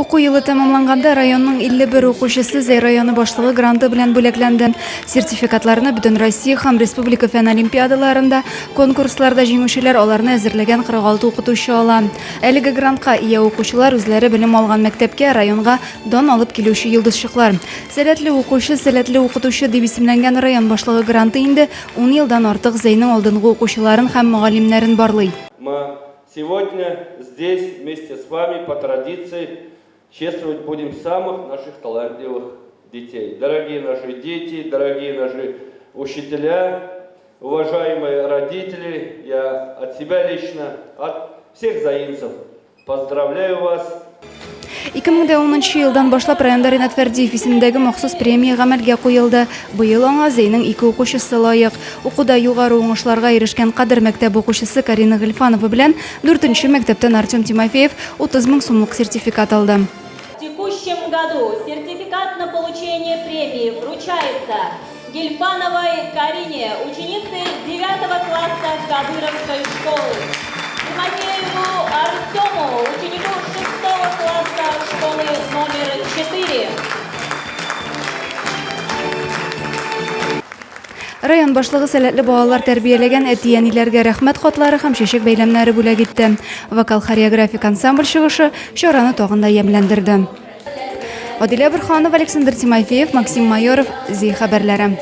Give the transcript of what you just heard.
Оқу йылы тамамланганда районның 51 оқушысы Зәй районы башлыгы гранты белән бүләкләнде. Сертификатларны Бүтән Россия һәм Республика фән олимпиадаларында, конкурсларда җиңүчеләр аларны әзерләгән 46 укытучы ала. Әлеге грантка ия укучылар үзләре белем алган мәктәпкә, районга дан алып килүче йолдызчыклар. Сәләтле укучы, сәләтле укытучы дип исемләнгән район башлыгы гранты инде 10 елдан артык Зәйнең алдынгы укучыларын һәм мөгаллимнәрен барлый. Сегодня здесь вместе с вами по традиции чествовать будем самых наших талантливых детей. Дорогие наши дети, дорогие наши учителя, уважаемые родители, я от себя лично, от всех заинцев поздравляю вас. 2010 елдан башлап районда Ринат Фәрдиев исемендәге махсус премия гамәлгә куелды. Быел аңа Зәйнең 2 укучысы лаек. Укуда югары уңышларга ирешкән Кадыр мәктәп укучысы Карина Гыйльфанова белән 4-нче мәктәптән Артем Тимофеев 30 000 сумлык сертификат алды. В текущем году сертификат на получение премии вручается Гильфановой Карине, ученице 9 класса Кадыровской школы. Тимофееву Артему, ученику 6 класса школы номер 4. Район башлыгы сәләтле балалар тәрбияләгән әти-әниләргә рәхмәт хатлары һәм чәчәк бәйләмнәре бүләк итте. Вокал-хореографик ансамбль чыгышы чараны тагын да ямьләндерде. Адилә Бөрханова, Александр Тимофеев, Максим Майоров, Зи хәбәрләре.